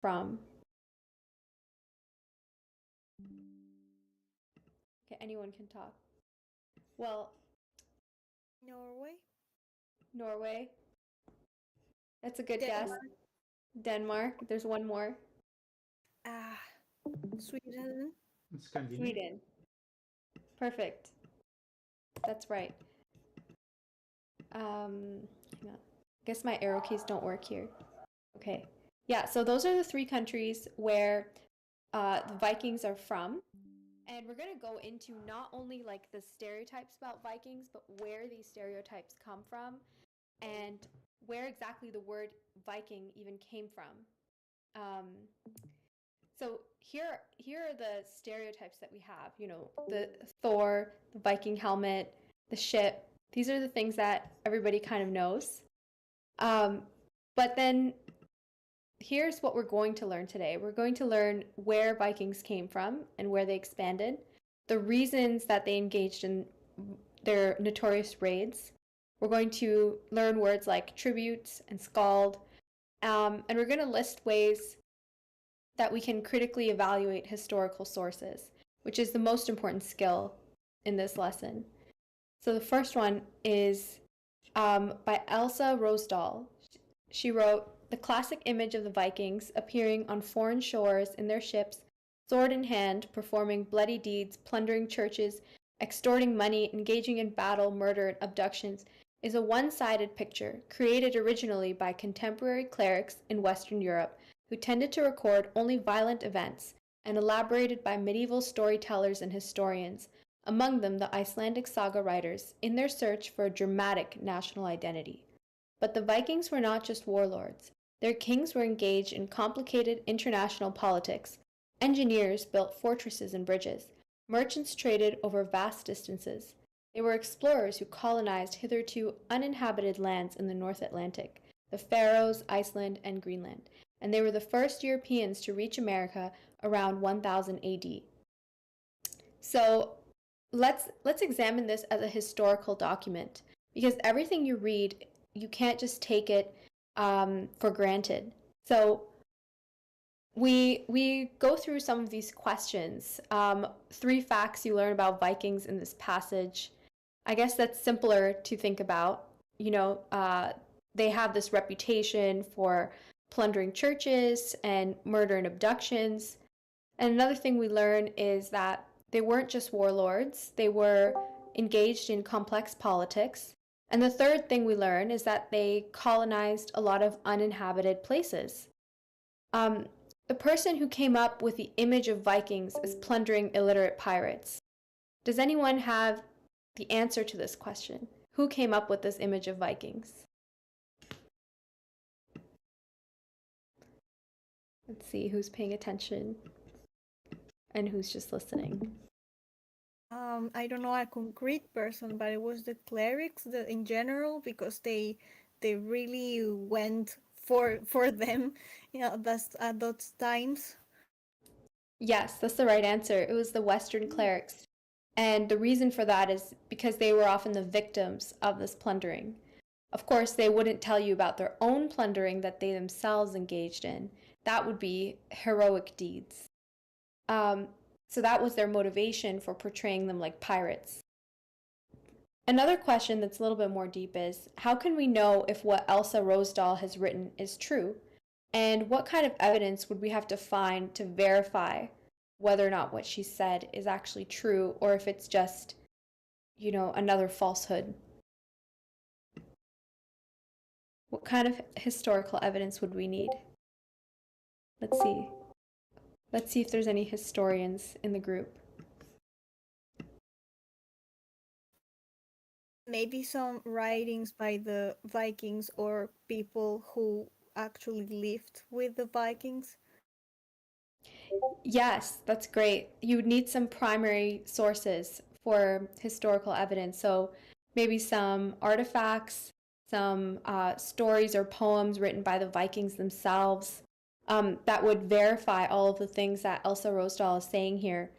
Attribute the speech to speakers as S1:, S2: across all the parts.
S1: from? Okay, anyone can talk. Well,
S2: Norway.
S1: Norway. That's a good guess.
S2: Denmark.
S1: Denmark. There's one more.
S2: Ah, Sweden.
S1: Sweden. Perfect. That's right. Hang on. I guess my arrow keys don't work here. Okay. Yeah, so those are the three countries where the Vikings are from. And we're going to go into not only like the stereotypes about Vikings, but where these stereotypes come from and where exactly the word Viking even came from. So here are the stereotypes that we have. You know, the Thor, the Viking helmet, the ship. These are the things that everybody kind of knows. But then here's what we're going to learn today. We're going to learn where Vikings came from and where they expanded, the reasons that they engaged in their notorious raids. We're going to learn words like tributes and skald, and we're going to list ways that we can critically evaluate historical sources, which is the most important skill in this lesson. So the first one is by Elsa Rosedal. She wrote, "The classic image of the Vikings appearing on foreign shores in their ships, sword in hand, performing bloody deeds, plundering churches, extorting money, engaging in battle, murder, and abductions, is a one-sided picture created originally by contemporary clerics in Western Europe who tended to record only violent events and elaborated by medieval storytellers and historians, among them the Icelandic saga writers, in their search for a dramatic national identity. But the Vikings were not just warlords. Their kings were engaged in complicated international politics. Engineers built fortresses and bridges. Merchants traded over vast distances. They were explorers who colonized hitherto uninhabited lands in the North Atlantic, the Faroes, Iceland, and Greenland, and they were the first Europeans to reach America around 1000 AD. So let's examine this as a historical document, because everything you read, you can't just take it for granted. So we go through some of these questions. 3 facts you learn about Vikings in this passage. I guess that's simpler to think about. You know, they have this reputation for plundering churches and murder and abductions. And another thing we learn is that they weren't just warlords, they were engaged in complex politics. And the third thing we learn is that they colonized a lot of uninhabited places. The person who came up with the image of Vikings as plundering illiterate pirates. Does anyone have the answer to this question? Who came up with this image of Vikings? Let's see who's paying attention and who's just listening.
S2: I don't know a concrete person, but it was the clerics in general, because they really went for them, that's at those times.
S1: Yes, that's the right answer. It was the Western clerics. And the reason for that is because they were often the victims of this plundering. Of course, they wouldn't tell you about their own plundering that they themselves engaged in. That would be heroic deeds. So that was their motivation for portraying them like pirates. Another question that's a little bit more deep is, how can we know if what Elsa Rosedal has written is true? And what kind of evidence would we have to find to verify whether or not what she said is actually true, or if it's just, you know, another falsehood? What kind of historical evidence would we need? Let's see. Let's see if there's any historians in the group.
S2: Maybe some writings by the Vikings or people who actually lived with the Vikings.
S1: Yes, that's great. You would need some primary sources for historical evidence. So maybe some artifacts, some stories or poems written by the Vikings themselves, that would verify all of the things that Elsa Rosedal is saying here.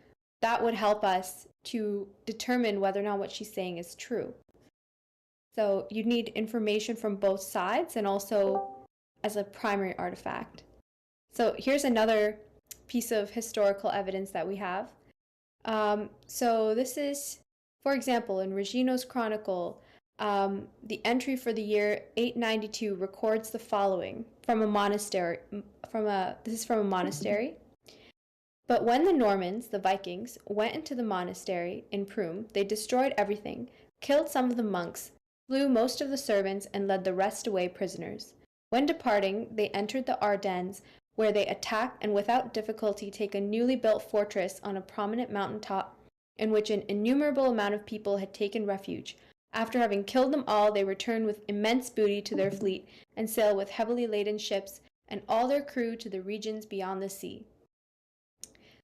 S1: That would help us to determine whether or not what she's saying is true. So you'd need information from both sides and also as a primary artifact. So here's another piece of historical evidence that we have. So this is, for example, in Regino's Chronicle, the entry for the year 892 records the following from a monastery. This is from a monastery. But when the Normans, the Vikings, went into the monastery in Prüm, they destroyed everything, killed some of the monks, slew most of the servants, and led the rest away prisoners. When departing, they entered the Ardennes, where they attack and without difficulty take a newly built fortress on a prominent mountain top in which an innumerable amount of people had taken refuge. After having killed them all, they returned with immense booty to their fleet and sailed with heavily laden ships and all their crew to the regions beyond the sea.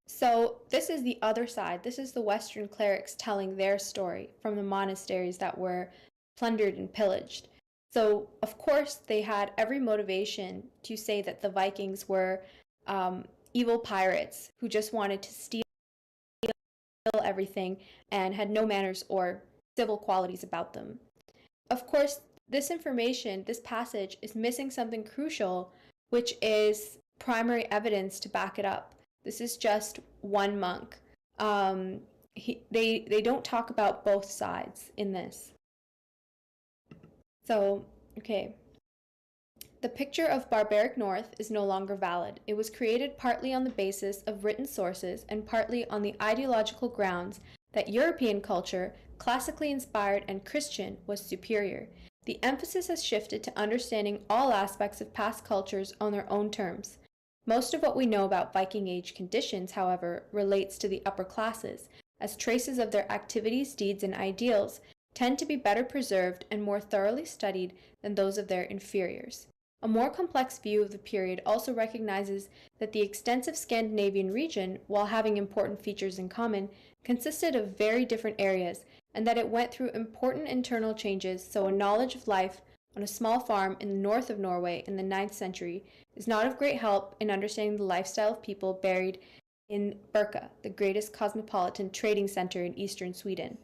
S1: So this is the other side. This is the Western clerics telling their story from the monasteries that were plundered and pillaged. So, of course, they had every motivation to say that the Vikings were evil pirates who just wanted to steal everything and had no manners or civil qualities about them. Of course, this information, this passage, is missing something crucial, which is primary evidence to back it up. This is just one monk. They don't talk about both sides in this. So, okay. The picture of barbaric North is no longer valid. It was created partly on the basis of written sources and partly on the ideological grounds that European culture, classically inspired and Christian, was superior. The emphasis has shifted to understanding all aspects of past cultures on their own terms. Most of what we know about Viking Age conditions, however, relates to the upper classes, as traces of their activities, deeds, and ideals tend to be better preserved and more thoroughly studied than those of their inferiors. A more complex view of the period also recognizes that the extensive Scandinavian region, while having important features in common, consisted of very different areas, and that it went through important internal changes, so a knowledge of life on a small farm in the north of Norway in the 9th century is not of great help in understanding the lifestyle of people buried in Birka, the greatest cosmopolitan trading center in eastern Sweden.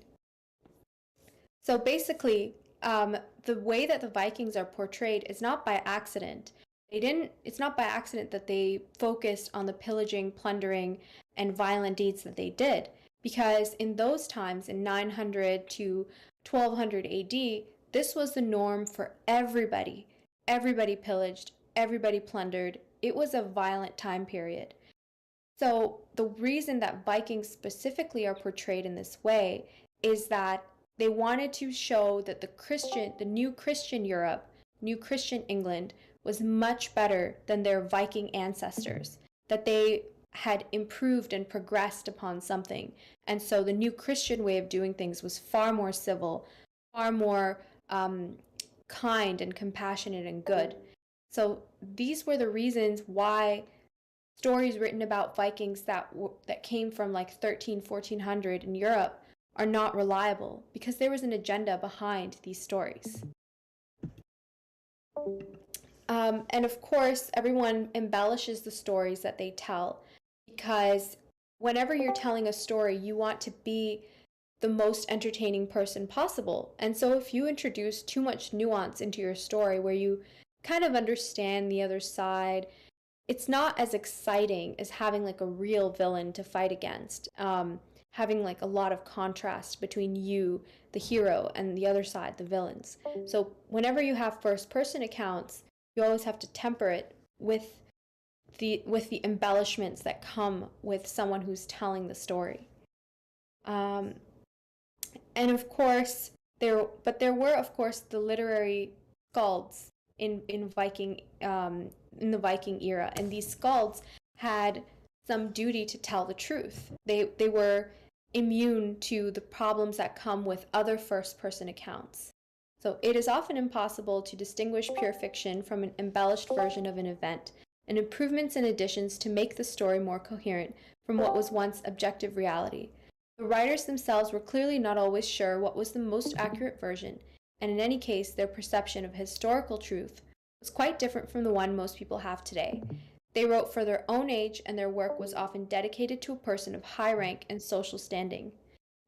S1: So basically, the way that the Vikings are portrayed is not by accident. It's not by accident that they focused on the pillaging, plundering, and violent deeds that they did, because in those times, in 900 to 1200 AD, this was the norm for everybody. Everybody pillaged, everybody plundered. It was a violent time period. So the reason that Vikings specifically are portrayed in this way is that they wanted to show that the new Christian Europe, new Christian England, was much better than their Viking ancestors, that they had improved and progressed upon something. And so the new Christian way of doing things was far more civil, far more kind and compassionate and good. So these were the reasons why stories written about Vikings that came from like 1400 in Europe are not reliable, because there was an agenda behind these stories. And of course, everyone embellishes the stories that they tell, because whenever you're telling a story, you want to be the most entertaining person possible. And so if you introduce too much nuance into your story where you kind of understand the other side, it's not as exciting as having like a real villain to fight against, having like a lot of contrast between you, the hero, and the other side, the villains. So whenever you have first-person accounts, you always have to temper it with the embellishments that come with someone who's telling the story. And of course, there were of course the literary skalds in the Viking era, and these skalds had some duty to tell the truth. They were immune to the problems that come with other first-person accounts. So it is often impossible to distinguish pure fiction from an embellished version of an event, and improvements and additions to make the story more coherent from what was once objective reality. The writers themselves were clearly not always sure what was the most accurate version, and in any case, their perception of historical truth was quite different from the one most people have today. They wrote for their own age, and their work was often dedicated to a person of high rank and social standing.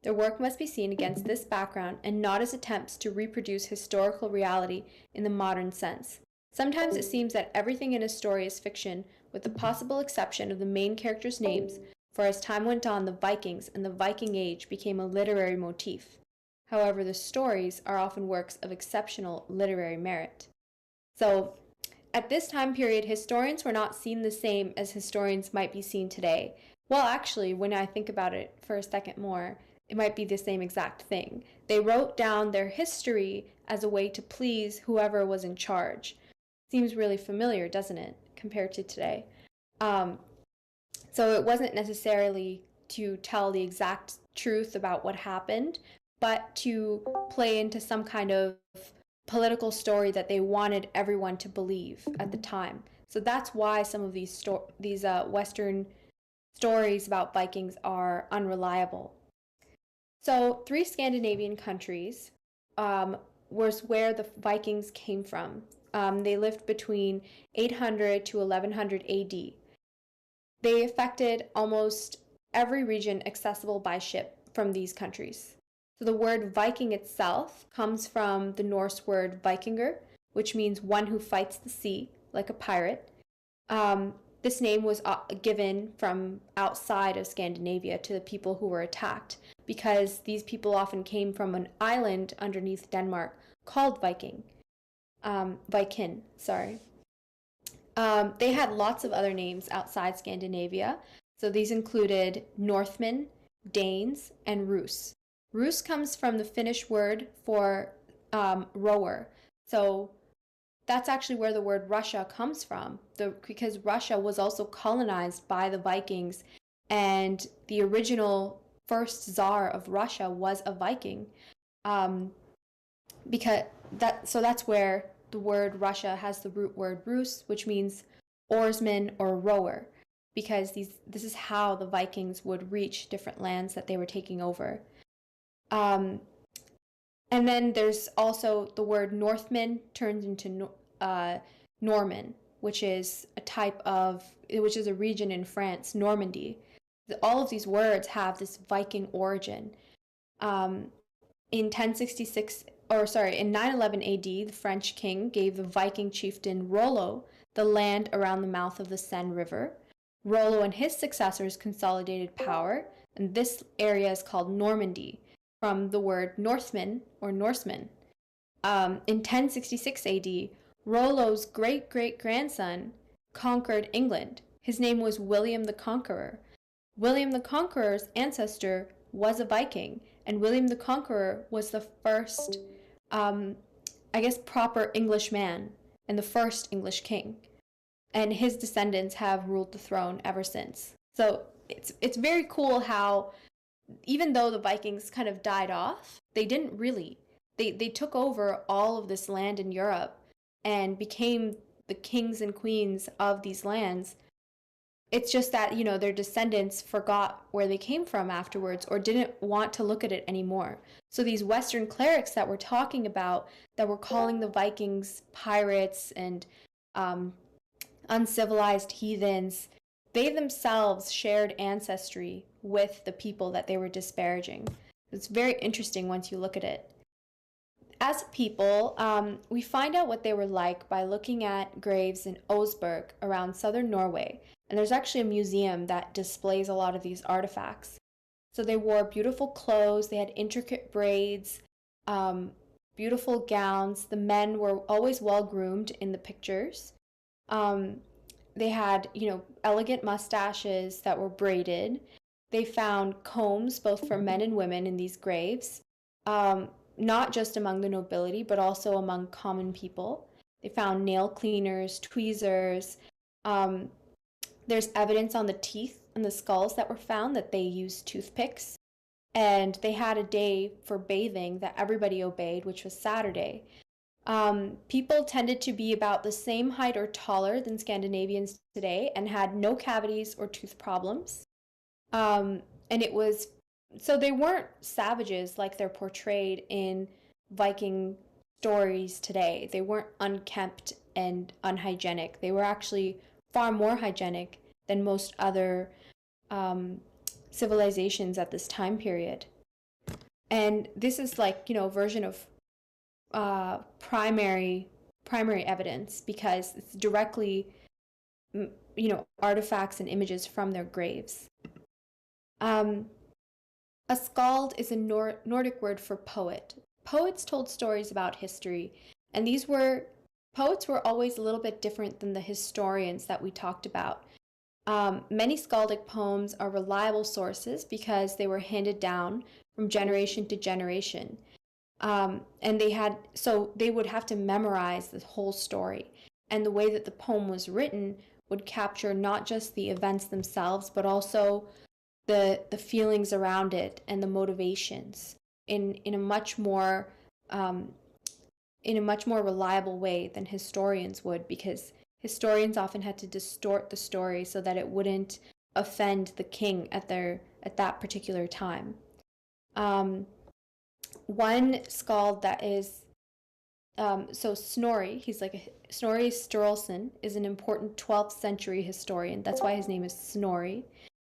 S1: Their work must be seen against this background and not as attempts to reproduce historical reality in the modern sense. Sometimes it seems that everything in a story is fiction with the possible exception of the main characters' names, for as time went on, the Vikings and the Viking Age became a literary motif. However, the stories are often works of exceptional literary merit. So, at this time period, historians were not seen the same as historians might be seen today. Well, actually, when I think about it for a second more, it might be the same exact thing. They wrote down their history as a way to please whoever was in charge. Seems really familiar, doesn't it, compared to today? So it wasn't necessarily to tell the exact truth about what happened, but to play into some kind of political story that they wanted everyone to believe at the time. So that's why some of these Western stories about Vikings are unreliable. So 3 Scandinavian countries was where the Vikings came from. They lived between 800 to 1100 AD. They affected almost every region accessible by ship from these countries. So the word Viking itself comes from the Norse word Vikingur, which means one who fights the sea, like a pirate. This name was given from outside of Scandinavia to the people who were attacked, because these people often came from an island underneath Denmark called Viking. Sorry. They had lots of other names outside Scandinavia. So these included Northmen, Danes, and Rus. Rus comes from the Finnish word for rower. So that's actually where the word Russia comes from, because Russia was also colonized by the Vikings, and the original first Tsar of Russia was a Viking. So that's where the word Russia has the root word Rus, which means oarsman or rower, because this is how the Vikings would reach different lands that they were taking over. And then there's also the word Northman turns into Norman, which is a region in France, Normandy. All of these words have this Viking origin. In 911 AD, the French king gave the Viking chieftain Rollo the land around the mouth of the Seine River. Rollo and his successors consolidated power, and this area is called Normandy, from the word Northman or Norseman. In 1066 AD, Rollo's great-great-grandson conquered England. His name was William the Conqueror. William the Conqueror's ancestor was a Viking, and William the Conqueror was the first, proper Englishman and the first English king. And his descendants have ruled the throne ever since. So it's very cool how, even though the Vikings kind of died off, they didn't really. They took over all of this land in Europe and became the kings and queens of these lands. It's just that, their descendants forgot where they came from afterwards, or didn't want to look at it anymore. So these Western clerics that we're talking about, that were calling the Vikings pirates and uncivilized heathens, they themselves shared ancestry with the people that they were disparaging. It's very interesting once you look at it. As a people, we find out what they were like by looking at graves in Osberg around southern Norway. And there's actually a museum that displays a lot of these artifacts. So they wore beautiful clothes, they had intricate braids, beautiful gowns. The men were always well groomed in the pictures. They had, elegant mustaches that were braided. They found combs both for men and women in these graves, not just among the nobility, but also among common people. They found nail cleaners, tweezers. There's evidence on the teeth and the skulls that were found that they used toothpicks. And they had a day for bathing that everybody obeyed, which was Saturday. People tended to be about the same height or taller than Scandinavians today and had no cavities or tooth problems. So they weren't savages like they're portrayed in Viking stories today. They weren't unkempt and unhygienic. They were actually far more hygienic than most other civilizations at this time period. And this is a version of primary evidence, because it's directly artifacts and images from their graves. A skald is a Nordic word for poet. Poets told stories about history, and poets were always a little bit different than the historians that we talked about. Many skaldic poems are reliable sources because they were handed down from generation to generation. And they would have to memorize the whole story. And the way that the poem was written would capture not just the events themselves, but also the feelings around it and the motivations in a much more reliable way than historians would, because historians often had to distort the story so that it wouldn't offend the king at that particular time. One skald that is Snorri, Snorri Sturluson is an important 12th century historian. That's why his name is Snorri.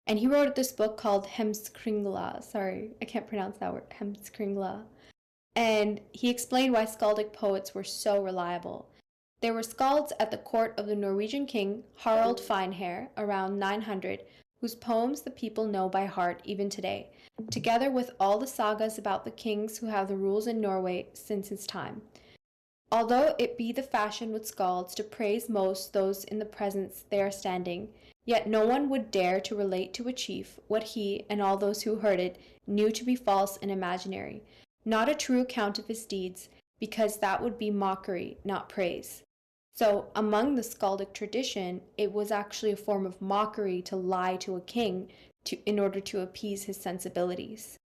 S1: And he wrote this book called Hemskringla. Sorry, I can't pronounce that word, Hemskringla. And he explained why skaldic poets were so reliable. There were skalds at the court of the Norwegian king Harald Finehair around 900, whose poems the people know by heart even today, together with all the sagas about the kings who have the rules in Norway since his time. Although it be the fashion with skalds to praise most those in the presence they are standing, yet no one would dare to relate to a chief what he and all those who heard it knew to be false and imaginary, not a true account of his deeds, because that would be mockery, not praise. So among the skaldic tradition, it was actually a form of mockery to lie to a king in order to appease his sensibilities.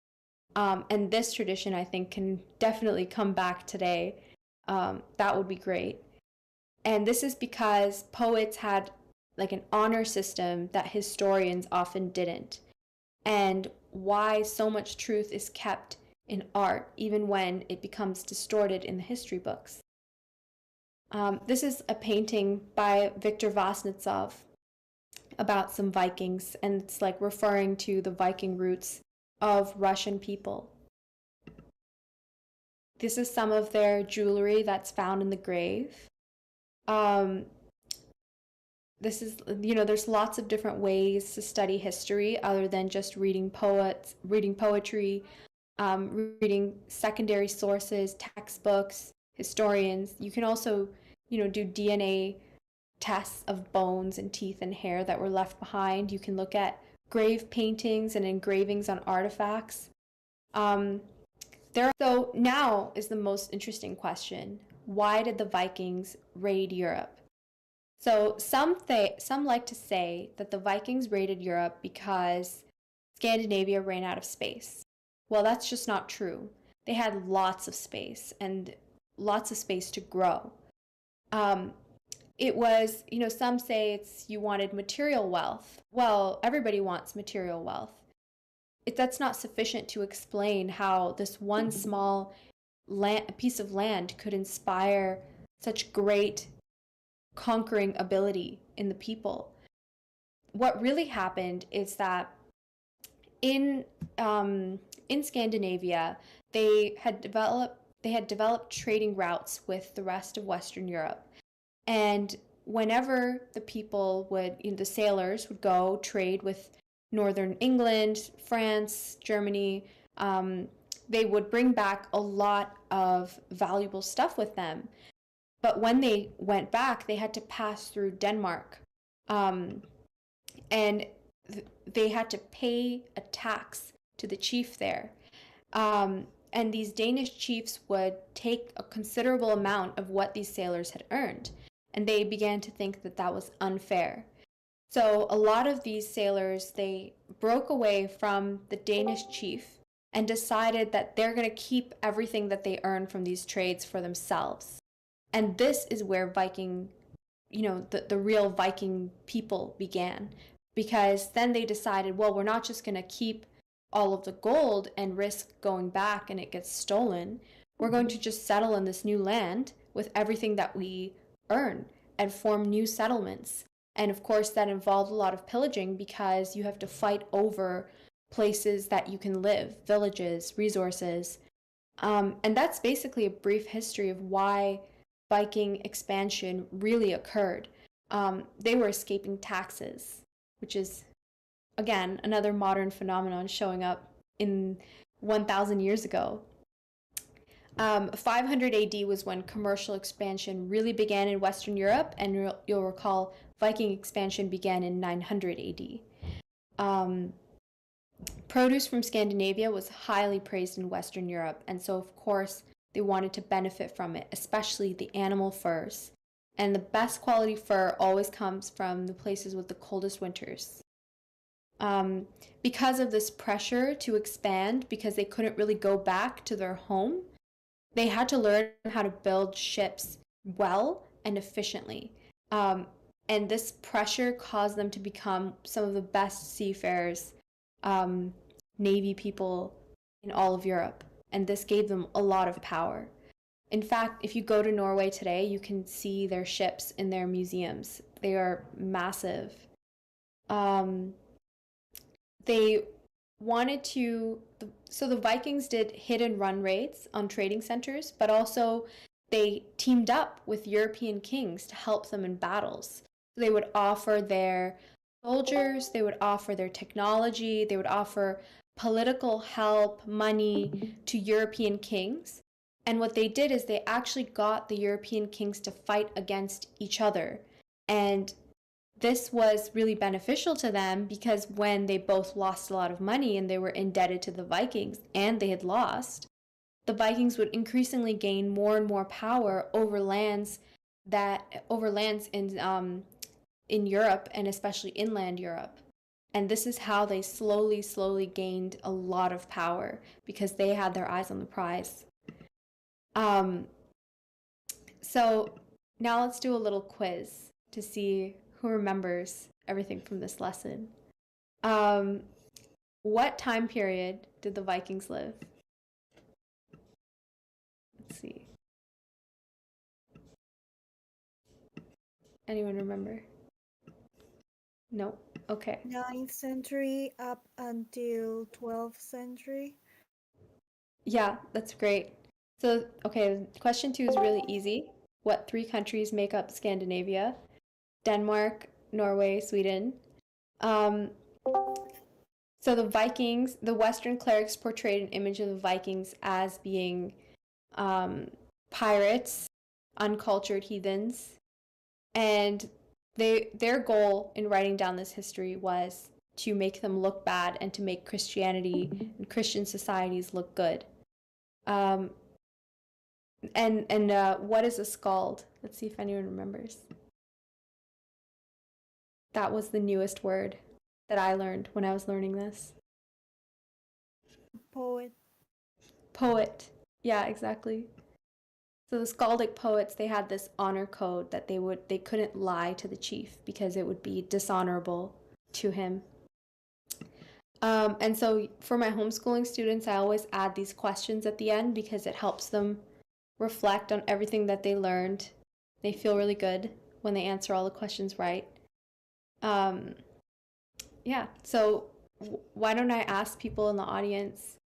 S1: And this tradition, I think, can definitely come back today. That would be great. And this is because poets had like an honor system that historians often didn't, and why so much truth is kept in art even when it becomes distorted in the history books. This is a painting by Viktor Vasnitsav about some Vikings, and it's like referring to the Viking roots of Russian people. This is some of their jewelry that's found in the grave. This is, there's lots of different ways to study history other than just reading poetry, reading secondary sources, textbooks, historians. You can also, do DNA tests of bones and teeth and hair that were left behind. You can look at grave paintings and engravings on artifacts. So now is the most interesting question. Why did the Vikings raid Europe? So some like to say that the Vikings raided Europe because Scandinavia ran out of space. Well, that's just not true. They had lots of space and lots of space to grow. It was, some say you wanted material wealth. Well, everybody wants material wealth. That's not sufficient to explain how this one small piece of land could inspire such great conquering ability in the people. What really happened is that in Scandinavia, they had developed trading routes with the rest of Western Europe. And whenever the people the sailors would go trade with Northern England, France, Germany, they would bring back a lot of valuable stuff with them. But when they went back, they had to pass through Denmark. And they had to pay a tax to the chief there. And these Danish chiefs would take a considerable amount of what these sailors had earned. And they began to think that that was unfair. So a lot of these sailors, they broke away from the Danish chief and decided that they're going to keep everything that they earned from these trades for themselves. And this is where Viking, the real Viking people began. Because then they decided, well, we're not just going to keep all of the gold and risk going back and it gets stolen. We're going to just settle in this new land with everything that we earn and form new settlements. And of course, that involved a lot of pillaging because you have to fight over places that you can live, villages, resources. And that's basically a brief history of why Viking expansion really occurred. they were escaping taxes, which is, again, another modern phenomenon showing up in 1,000 years ago. 500 AD was when commercial expansion really began in Western Europe, and you'll recall Viking expansion began in 900 AD. Produce from Scandinavia was highly praised in Western Europe, and so, of course, they wanted to benefit from it, especially the animal furs. And the best quality fur always comes from the places with the coldest winters. Because of this pressure to expand, because they couldn't really go back to their home, they had to learn how to build ships well and efficiently. And this pressure caused them to become some of the best seafarers, Navy people in all of Europe. And this gave them a lot of power. In fact, if you go to Norway today, you can see their ships in their museums. They are massive. They wanted to, so the Vikings did hit and run raids on trading centers, but also they teamed up with European kings to help them in battles. They would offer their soldiers, they would offer their technology, they would offer political help, money to European kings. And what they did is they actually got the European kings to fight against each other. And this was really beneficial to them because when they both lost a lot of money and they were indebted to the Vikings and they had lost, the Vikings would increasingly gain more and more power over lands in Europe and especially inland Europe. And this is how they slowly gained a lot of power because they had their eyes on the prize. So now let's do a little quiz to see who remembers everything from this lesson. What time period did the Vikings live? Let's see. Anyone remember? No? Okay.
S2: 9th century up until 12th century.
S1: Yeah, that's great. So, okay, question 2 is really easy. What 3 countries make up Scandinavia? Denmark, Norway, Sweden. So the Vikings, the Western clerics portrayed an image of the Vikings as being pirates, uncultured heathens, and their goal in writing down this history was to make them look bad and to make Christianity and Christian societies look good. And what is a skald? Let's see if anyone remembers. That was the newest word that I learned when I was learning this.
S2: Poet.
S1: Poet. Yeah, exactly. So the skaldic poets, they had this honor code that they couldn't lie to the chief because it would be dishonorable to him. And so for my homeschooling students, I always add these questions at the end because it helps them reflect on everything that they learned. They feel really good when they answer all the questions right. Yeah, so why don't I ask people in the audience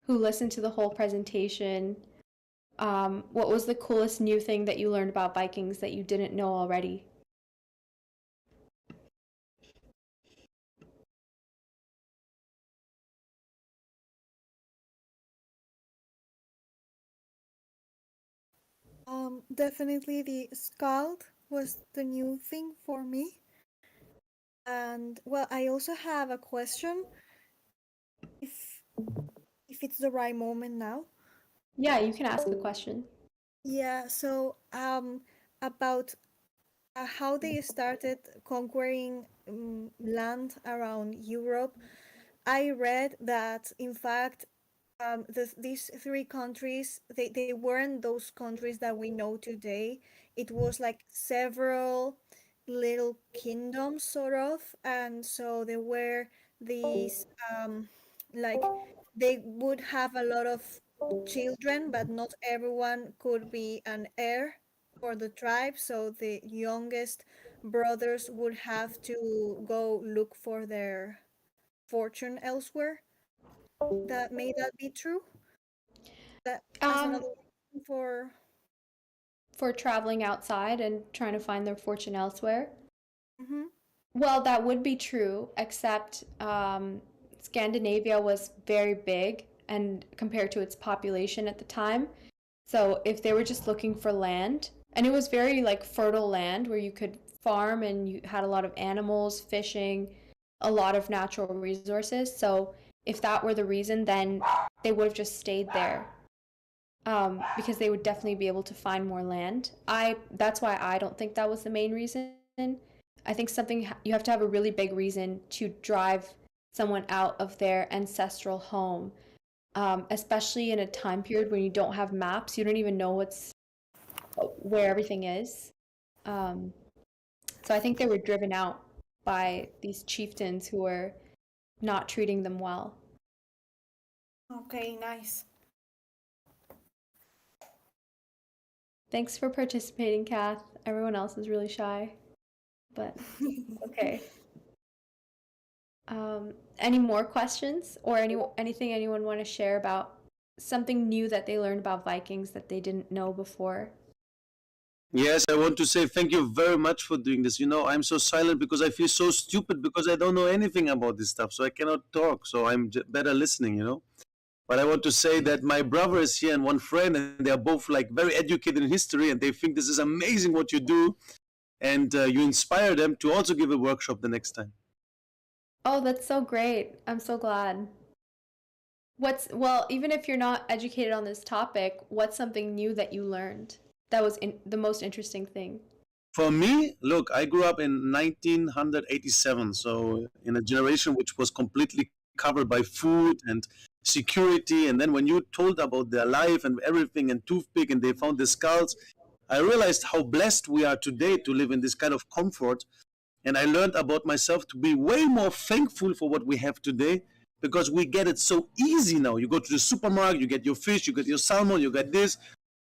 S1: who listened to the whole presentation, what was the coolest new thing that you learned about Vikings that you didn't know already?
S2: Definitely the skald was the new thing for me. And well, I also have a question if it's the right moment now.
S1: Yeah, you can ask a question.
S2: Yeah, so about how they started conquering land around Europe. I read that in fact these 3 countries they weren't those countries that we know today. It was like several little kingdoms sort of, and so there were these like they would have a lot of children, but not everyone could be an heir for the tribe, so the youngest brothers would have to go look for their fortune elsewhere. That may that be true? That as
S1: Um,
S2: another reason for
S1: for traveling outside and trying to find their fortune elsewhere.
S2: Mm-hmm.
S1: Well, that would be true, except Scandinavia was very big and compared to its population at the time. So if they were just looking for land, and it was very like fertile land where you could farm and you had a lot of animals, fishing, a lot of natural resources. So if that were the reason, then they would have just stayed there. Because they would definitely be able to find more land. That's why I don't think that was the main reason. I think something you have to have a really big reason to drive someone out of their ancestral home, especially in a time period when you don't have maps, you don't even know where everything is. Um, so I think they were driven out by these chieftains who were not treating them well.
S2: Okay, nice.
S1: Thanks for participating, Kath. Everyone else is really shy, but okay. Any more questions or anything anyone want to share about something new that they learned about Vikings that they didn't know before?
S3: Yes, I want to say thank you very much for doing this. I'm so silent because I feel so stupid because I don't know anything about this stuff, so I cannot talk. So I'm better listening. But I want to say that my brother is here and one friend, and they are both like very educated in history, and they think this is amazing what you do, and you inspire them to also give a workshop the next time.
S1: Oh, that's so great. I'm so glad. Well, even if you're not educated on this topic, what's something new that you learned that was the most interesting thing?
S3: For me, look, I grew up in 1987, so in a generation which was completely covered by food and security. And then when you told about their life and everything and toothpick and they found the skulls, I realized how blessed we are today to live in this kind of comfort. And I learned about myself to be way more thankful for what we have today because we get it so easy now. You go to the supermarket, you get your fish, you get your salmon, you get this.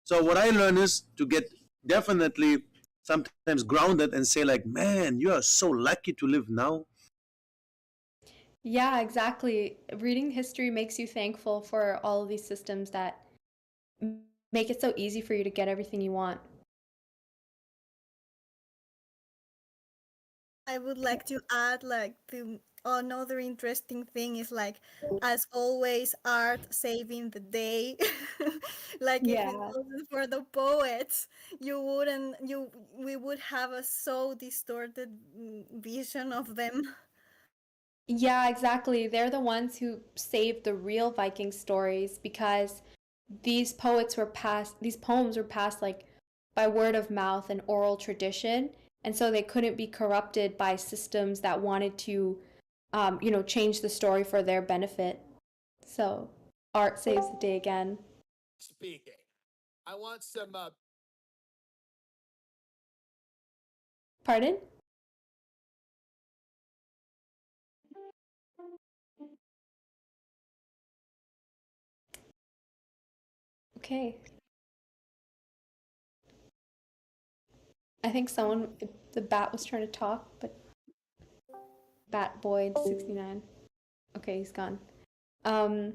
S3: So what I learned is to get definitely sometimes grounded and say like, man, you are so lucky to live now.
S1: Yeah, exactly. Reading history makes you thankful for all of these systems that make it so easy for you to get everything you want.
S2: I would like to add like another interesting thing is like as always art saving the day. Like if it
S1: Yeah.
S2: wasn't for the poets, you wouldn't you we would have a so distorted vision of them.
S1: Yeah, exactly. They're the ones who saved the real Viking stories because these poems were passed like by word of mouth and oral tradition, and so they couldn't be corrupted by systems that wanted to, change the story for their benefit. So art saves the day again.
S4: Speaking. I want some
S1: Pardon? Okay. I think the bat was trying to talk, but Bat Boyd 69. Okay, he's gone. Um,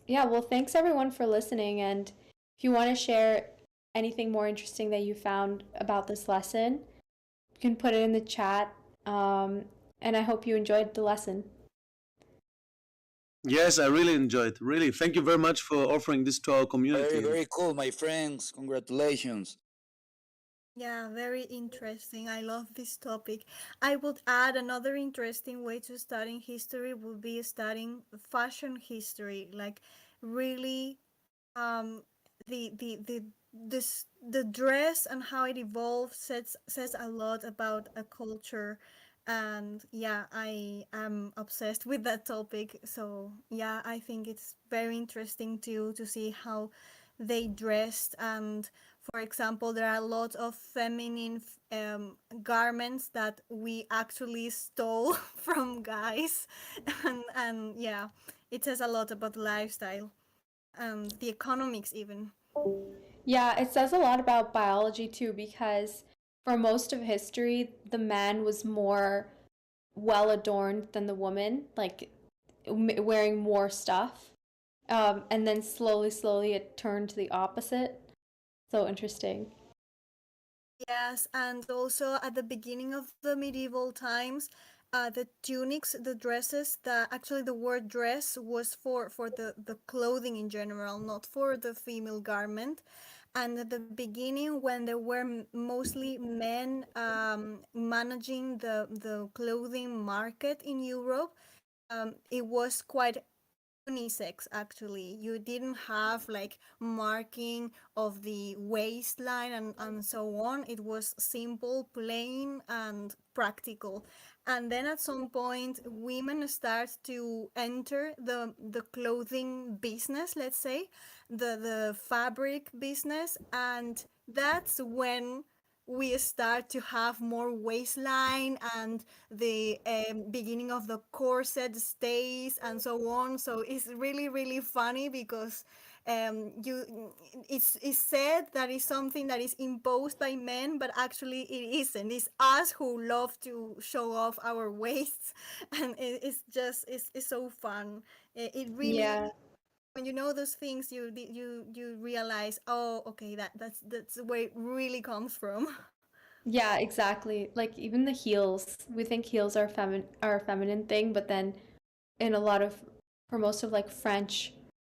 S1: yeah, well, thanks everyone for listening. And if you want to share anything more interesting that you found about this lesson, you can put it in the chat. And I hope you enjoyed the lesson.
S3: Yes, I really enjoyed. Really, thank you very much for offering this to our community.
S5: Very, very cool, my friends. Congratulations.
S2: Yeah, very interesting. I love this topic. I would add another interesting way to studying history would be studying fashion history, like really um the the dress and how it evolved says a lot about a culture, and yeah, I am obsessed with that topic. So yeah, I think it's very interesting to see how they dressed. And for example, there are a lot of feminine garments that we actually stole from guys, and yeah, it says a lot about lifestyle and the economics even.
S1: Yeah, it says a lot about biology too, because for most of history, the man was more well adorned than the woman, like wearing more stuff. And then slowly, slowly, it turned to the opposite. So interesting.
S2: Yes, and also at the beginning of the medieval times, the tunics, the dresses, actually the word dress was for the clothing in general, not for the female garment. And at the beginning, when there were mostly men managing the clothing market in Europe, it was quite unisex actually. You didn't have like marking of the waistline and so on. It was simple, plain, and practical. And then at some point women start to enter the clothing business, let's say, the fabric business, and that's when we start to have more waistline and the beginning of the corset stays and so on. So it's really really funny because it's said that it's something that is imposed by men, but actually it isn't. It's us who love to show off our waists, and it's just it's so fun. It really,
S1: Yeah.
S2: when you know those things, you realize, oh, okay, that's where it really comes from.
S1: Yeah, exactly. Like even the heels. We think heels are a feminine thing, but then in a lot of for most of like French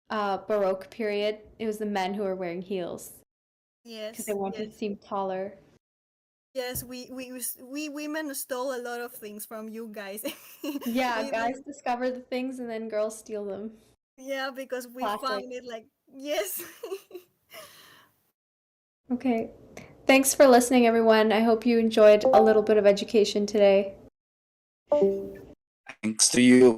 S1: Baroque period, it was the men who were wearing heels because they
S2: Yes,
S1: wanted to
S2: yes.
S1: seem taller.
S2: Yes, we women stole a lot of things from you guys.
S1: Yeah,
S2: We
S1: guys discover the things and then girls steal them.
S2: yeah, because we
S1: Classic.
S2: found it like yes.
S1: Okay. Thanks for listening, everyone. I hope you enjoyed a little bit of education today.
S5: Thanks to you.